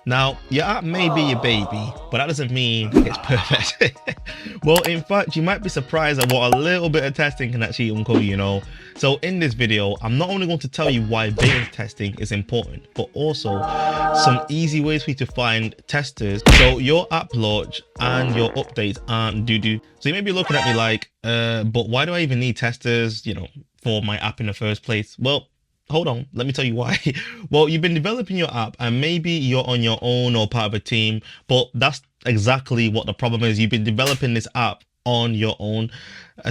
Now, your app may be your baby, but that doesn't mean it's perfect. Well, in fact, you might be surprised at what a little bit of testing can actually uncover. So in this video, I'm not only going to tell you why beta testing is important, but also some easy ways for you to find testers so your app launch and your updates aren't doo-doo. So you may be looking at me like, but why do I even need testers, for my app in the first place? Well, hold on, let me tell you why. Well, you've been developing your app and maybe you're on your own or part of a team, but that's exactly what the problem is. You've been developing this app on your own.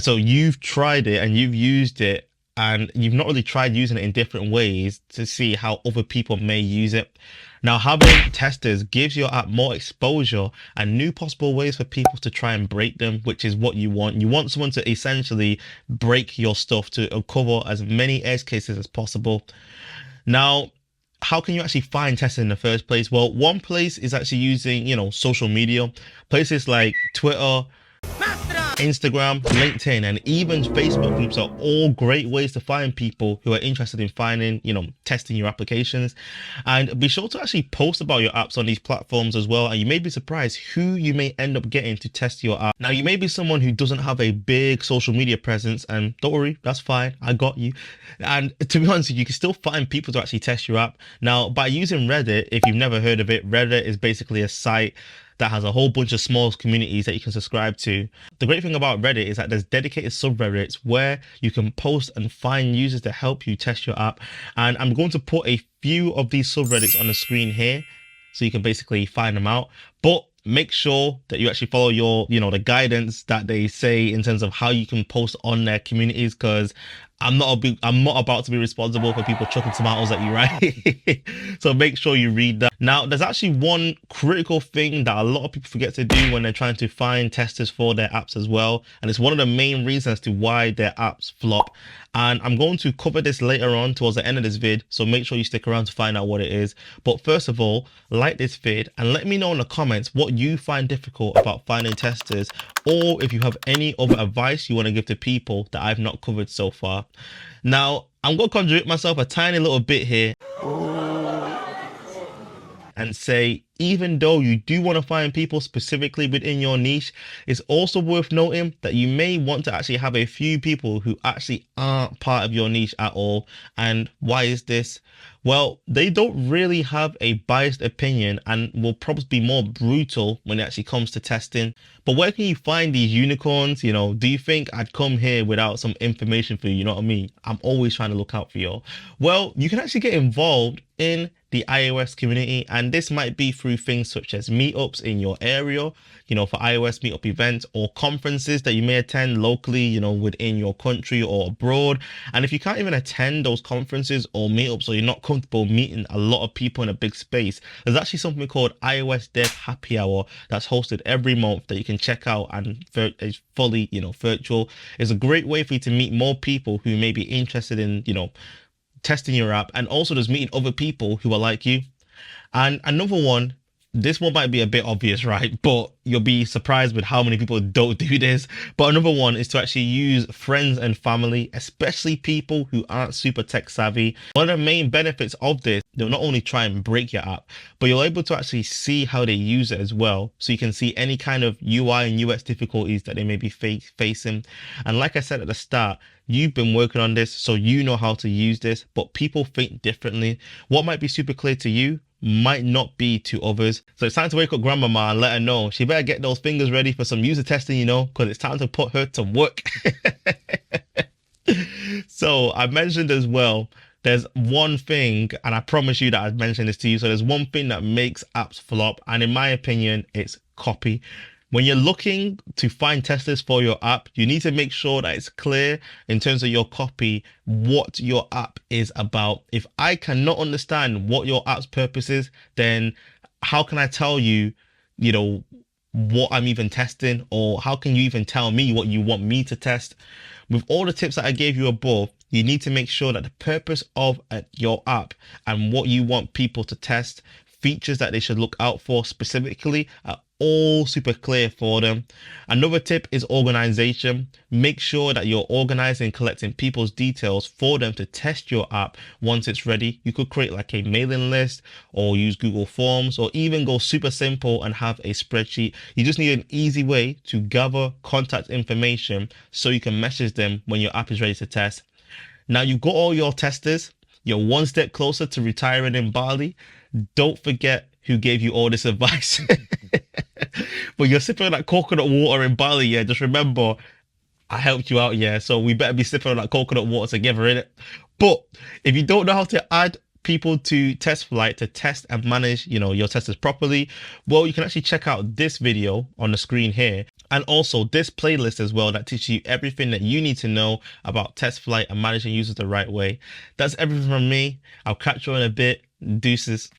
So you've tried it and you've used it and you've not really tried using it in different ways to see how other people may use it. Now, having testers gives your app more exposure and new possible ways for people to try and break them, which is what you want. You want someone to essentially break your stuff to uncover as many edge cases as possible. Now, how can you actually find testers in the first place? Well, one place is actually using, social media. Places like Twitter, Instagram, LinkedIn, and even Facebook groups are all great ways to find people who are interested in testing your applications. And be sure to actually post about your apps on these platforms as well. And you may be surprised who you may end up getting to test your app. Now, you may be someone who doesn't have a big social media presence, and don't worry, that's fine. I got you. And to be honest, you can still find people to actually test your app. Now, by using Reddit, if you've never heard of it, Reddit is basically a site that has a whole bunch of small communities that you can subscribe to. The great thing about Reddit is that there's dedicated subreddits where you can post and find users to help you test your app. And I'm going to put a few of these subreddits on the screen here so you can basically find them out. But make sure that you actually follow the guidance that they say in terms of how you can post on their communities, because I'm not about to be responsible for people chucking tomatoes at you, right? So make sure you read that. Now, there's actually one critical thing that a lot of people forget to do when they're trying to find testers for their apps as well. And it's one of the main reasons to why their apps flop. And I'm going to cover this later on towards the end of this vid. So make sure you stick around to find out what it is. But first of all, like this vid and let me know in the comments what you find difficult about finding testers, or if you have any other advice you want to give to people that I've not covered so far. Now, I'm going to contradict myself a tiny little bit here and say, even though you do want to find people specifically within your niche, it's also worth noting that you may want to actually have a few people who actually aren't part of your niche at all. And why is this? Well, they don't really have a biased opinion and will probably be more brutal when it actually comes to testing. But where can you find these unicorns? Do you think I'd come here without some information for you? You know what I mean? I'm always trying to look out for you. Well, you can actually get involved in the iOS community, and this might be through things such as meetups in your area, for iOS meetup events or conferences that you may attend locally, within your country or abroad. And if you can't even attend those conferences or meetups, or you're not comfortable meeting a lot of people in a big space, there's actually something called iOS Dev Happy Hour that's hosted every month that you can check out, and it's fully, virtual. It's a great way for you to meet more people who may be interested in, testing your app, and also just meeting other people who are like you. And another one, this one might be a bit obvious, right? But you'll be surprised with how many people don't do this. But another one is to actually use friends and family, especially people who aren't super tech savvy. One of the main benefits of this, they'll not only try and break your app, but you're able to actually see how they use it as well. So you can see any kind of UI and UX difficulties that they may be facing. And like I said at the start, you've been working on this, so you know how to use this, but people think differently. What might be super clear to you might not be to others. So it's time to wake up grandmama and let her know she better get those fingers ready for some user testing, because it's time to put her to work. So I mentioned as well, there's one thing, and I promise you that I've mentioned this to you. So there's one thing that makes apps flop, and in my opinion, it's copy. When you're looking to find testers for your app, you need to make sure that it's clear in terms of your copy what your app is about. If I cannot understand what your app's purpose is, then how can I tell you, what I'm even testing, or how can you even tell me what you want me to test? With all the tips that I gave you above, you need to make sure that the purpose of your app and what you want people to test, features that they should look out for specifically, are all super clear for them. Another tip is organization. Make sure that you're organizing, collecting people's details for them to test your app once it's ready. You could create like a mailing list or use Google Forms, or even go super simple and have a spreadsheet. You just need an easy way to gather contact information so you can message them when your app is ready to test. Now you've got all your testers. You're one step closer to retiring in Bali. Don't forget who gave you all this advice. But you're sipping on that coconut water in Bali, yeah. Just remember, I helped you out, yeah. So we better be sipping on that coconut water together, innit? But if you don't know how to add people to TestFlight to test and manage, your testers properly, well, you can actually check out this video on the screen here, and also this playlist as well that teaches you everything that you need to know about TestFlight and managing users the right way. That's everything from me. I'll catch you in a bit. Deuces.